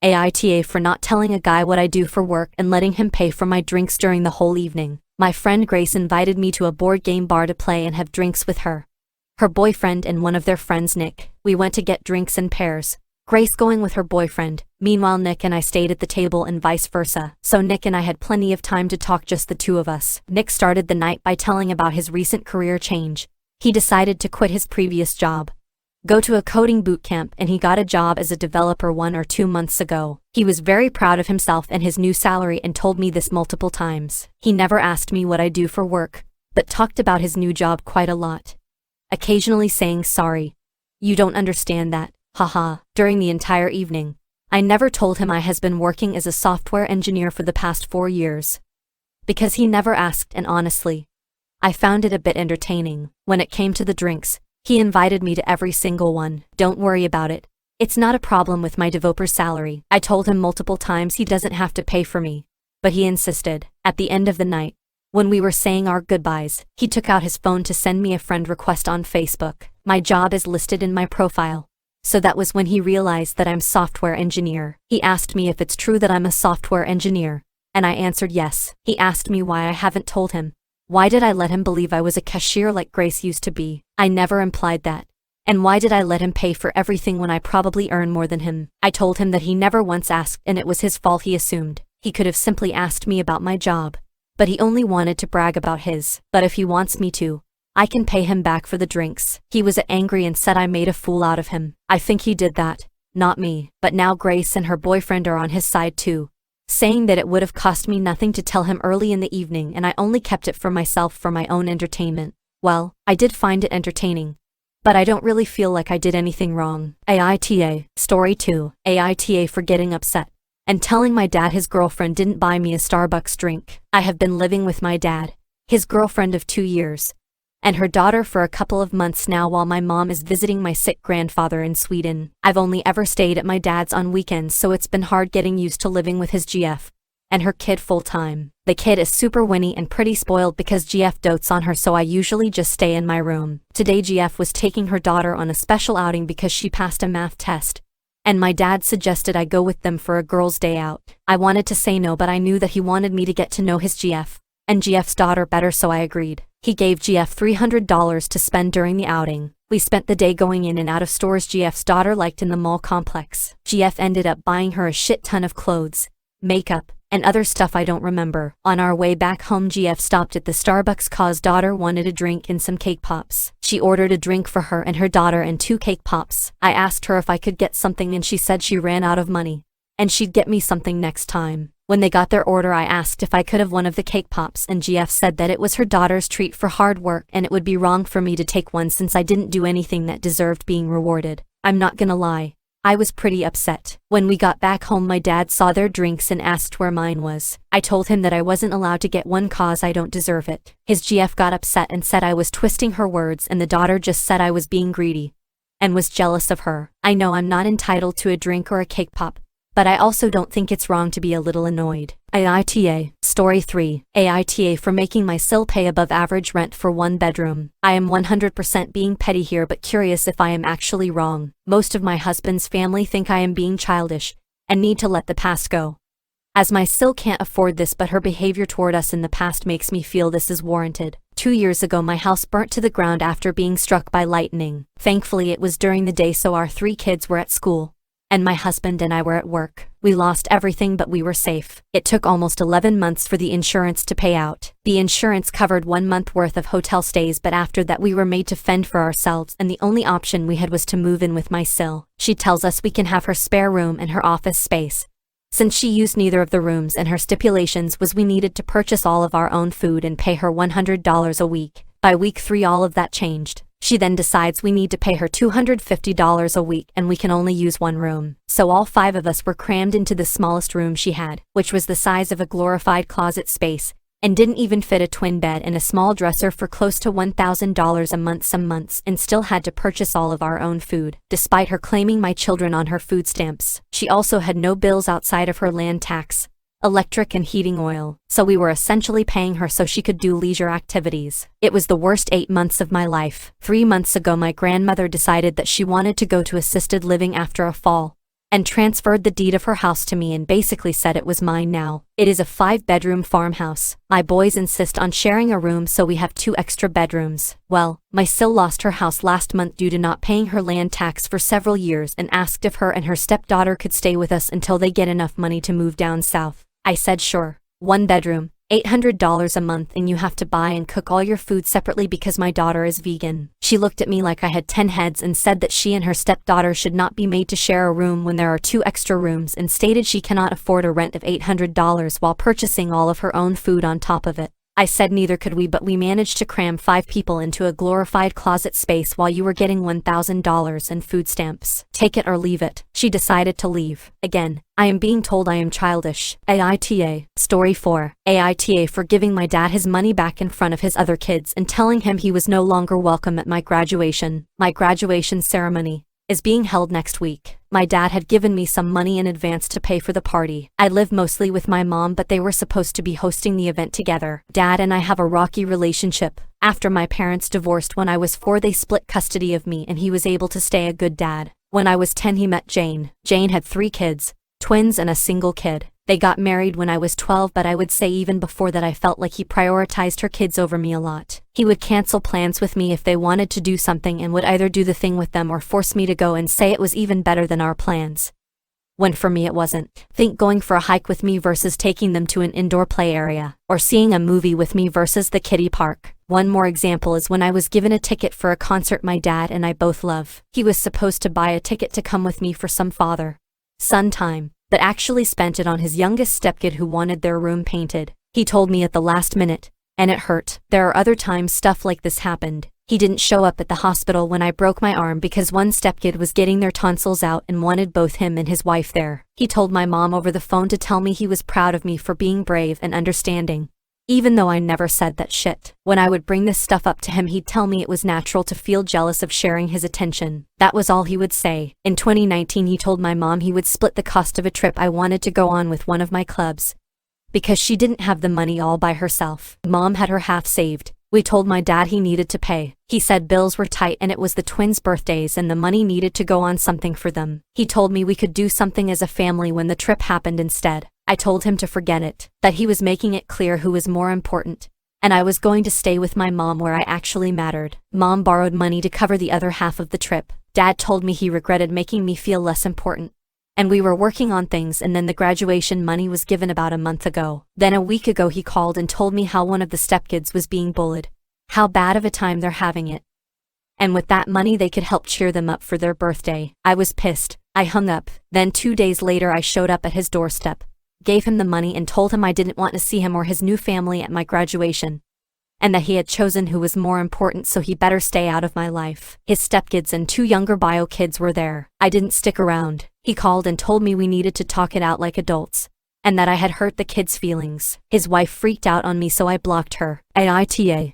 AITA for not telling a guy what I do for work and letting him pay for my drinks during the whole evening. My friend Grace invited me to a board game bar to play and have drinks with her. Her boyfriend and one of their friends, Nick. We went to get drinks in pairs. Grace going with her boyfriend. Meanwhile, Nick and I stayed at the table and vice versa. So Nick and I had plenty of time to talk, just the two of us. Nick started the night by telling about his recent career change. He decided to quit his previous job, go to a coding boot camp, and he got a job as a developer 1 or 2 months ago. He was very proud of himself and his new salary and told me this multiple times. He never asked me what I do for work, but talked about his new job quite a lot, occasionally saying sorry. You don't understand that, haha. During the entire evening, I never told him I has been working as a software engineer for the past 4 years, because he never asked, and honestly, I found it a bit entertaining. When it came to the drinks, he invited me to every single one. Don't worry about it. It's not a problem with my developer's salary. I told him multiple times he doesn't have to pay for me, but he insisted. At the end of the night, when we were saying our goodbyes, he took out his phone to send me a friend request on Facebook. My job is listed in my profile. So that was when he realized that I'm software engineer. He asked me if it's true that I'm a software engineer, and I answered yes. He asked me why I haven't told him. Why did I let him believe I was a cashier like Grace used to be? I never implied that. And why did I let him pay for everything when I probably earn more than him? I told him that he never once asked, and it was his fault. He assumed. He could have simply asked me about my job, but he only wanted to brag about his. But if he wants me to, I can pay him back for the drinks. He was angry and said I made a fool out of him. I think he did that, not me. But now Grace and her boyfriend are on his side too, saying that it would have cost me nothing to tell him early in the evening and I only kept it for myself for my own entertainment. Well, I did find it entertaining, but I don't really feel like I did anything wrong. AITA. Story 2. AITA for getting upset and telling my dad his girlfriend didn't buy me a Starbucks drink. I have been living with my dad, his girlfriend of 2 years, and her daughter for a couple of months now while my mom is visiting my sick grandfather in Sweden. I've only ever stayed at my dad's on weekends, so it's been hard getting used to living with his GF and her kid full-time. The kid is super winny and pretty spoiled because GF dotes on her, so I usually just stay in my room. Today GF was taking her daughter on a special outing because she passed a math test, and my dad suggested I go with them for a girls' day out. I wanted to say no, but I knew that he wanted me to get to know his GF and GF's daughter better, so I agreed. He gave GF $300 to spend during the outing. We spent the day going in and out of stores GF's daughter liked in the mall complex. GF ended up buying her a shit ton of clothes, makeup, and other stuff I don't remember. On our way back home, GF stopped at the Starbucks cause daughter wanted a drink and some cake pops. She ordered a drink for her and her daughter and 2 cake pops. I asked her if I could get something and she said she ran out of money and she'd get me something next time. When they got their order, I asked if I could have one of the cake pops, and GF said that it was her daughter's treat for hard work and it would be wrong for me to take one since I didn't do anything that deserved being rewarded. I'm not gonna lie, I was pretty upset. When we got back home, my dad saw their drinks and asked where mine was. I told him that I wasn't allowed to get one cause I don't deserve it. His GF got upset and said I was twisting her words, and the daughter just said I was being greedy and was jealous of her. I know I'm not entitled to a drink or a cake pop, but I also don't think it's wrong to be a little annoyed. AITA. Story 3. AITA for making my SIL pay above average rent for 1 bedroom. I am 100% being petty here, but curious if I am actually wrong. Most of my husband's family think I am being childish and need to let the past go, as my SIL can't afford this, but her behavior toward us in the past makes me feel this is warranted. 2 years ago, my house burnt to the ground after being struck by lightning. Thankfully, it was during the day, so our 3 kids were at school, and my husband and I were at work. We lost everything, but we were safe. It took almost 11 months for the insurance to pay out. The insurance covered 1 month worth of hotel stays, but after that we were made to fend for ourselves, and the only option we had was to move in with my SIL. She tells us we can have her spare room and her office space, since she used neither of the rooms, and her stipulations was we needed to purchase all of our own food and pay her $100 a week. By week 3 all of that changed. She then decides we need to pay her $250 a week and we can only use 1 room. So all 5 of us were crammed into the smallest room she had, which was the size of a glorified closet space, and didn't even fit a twin bed and a small dresser for close to $1,000 a month some months, and still had to purchase all of our own food, despite her claiming my children on her food stamps. She also had no bills outside of her land tax, electric and heating oil, so we were essentially paying her so she could do leisure activities. It was the worst 8 months of my life. 3 months ago, my grandmother decided that she wanted to go to assisted living after a fall, and transferred the deed of her house to me and basically said it was mine now. It is a 5-bedroom farmhouse. My boys insist on sharing a room, so we have 2 extra bedrooms. Well, my sil lost her house last month due to not paying her land tax for several years and asked if her and her stepdaughter could stay with us until they get enough money to move down south. I said sure. 1 bedroom, $800 a month, and you have to buy and cook all your food separately because my daughter is vegan. She looked at me like I had 10 heads and said that she and her stepdaughter should not be made to share a room when there are 2 extra rooms, and stated she cannot afford a rent of $800 while purchasing all of her own food on top of it. I said neither could we, but we managed to cram 5 people into a glorified closet space while you were getting $1,000 in food stamps. Take it or leave it. She decided to leave. Again, I am being told I am childish. AITA. Story 4. AITA for giving my dad his money back in front of his other kids and telling him he was no longer welcome at my graduation. My graduation ceremony is being held next week. My dad had given me some money in advance to pay for the party. I live mostly with my mom, but they were supposed to be hosting the event together. Dad and I have a rocky relationship. After my parents divorced when I was 4, they split custody of me and he was able to stay a good dad. When I was 10, he met Jane. Jane had 3 kids, twins and a single kid. They got married when I was 12, but I would say even before that I felt like he prioritized her kids over me a lot. He would cancel plans with me if they wanted to do something and would either do the thing with them or force me to go and say it was even better than our plans, when for me it wasn't. Think going for a hike with me versus taking them to an indoor play area, or seeing a movie with me versus the kiddie park. One more example is when I was given a ticket for a concert my dad and I both love. He was supposed to buy a ticket to come with me for some father-son time, but actually spent it on his youngest stepkid who wanted their room painted. He told me at the last minute, and it hurt. There are other times stuff like this happened. He didn't show up at the hospital when I broke my arm because one stepkid was getting their tonsils out and wanted both him and his wife there. He told my mom over the phone to tell me he was proud of me for being brave and understanding, even though I never said that shit. When I would bring this stuff up to him, he'd tell me it was natural to feel jealous of sharing his attention. That was all he would say. In 2019, he told my mom he would split the cost of a trip I wanted to go on with one of my clubs, because she didn't have the money all by herself. Mom had her half saved. We told my dad he needed to pay. He said bills were tight and it was the twins' birthdays and the money needed to go on something for them. He told me we could do something as a family when the trip happened instead. I told him to forget it, that he was making it clear who was more important, and I was going to stay with my mom where I actually mattered. Mom borrowed money to cover the other half of the trip. Dad told me he regretted making me feel less important, and we were working on things, and then the graduation money was given about a month ago. Then a week ago he called and told me how one of the stepkids was being bullied, how bad of a time they're having it, and with that money they could help cheer them up for their birthday. I was pissed. I hung up. Then 2 days later I showed up at his doorstep, gave him the money and told him I didn't want to see him or his new family at my graduation, and that he had chosen who was more important, so he better stay out of my life. His stepkids and 2 younger bio kids were there. I didn't stick around. He called and told me we needed to talk it out like adults, and that I had hurt the kids' feelings. His wife freaked out on me, so I blocked her. AITA.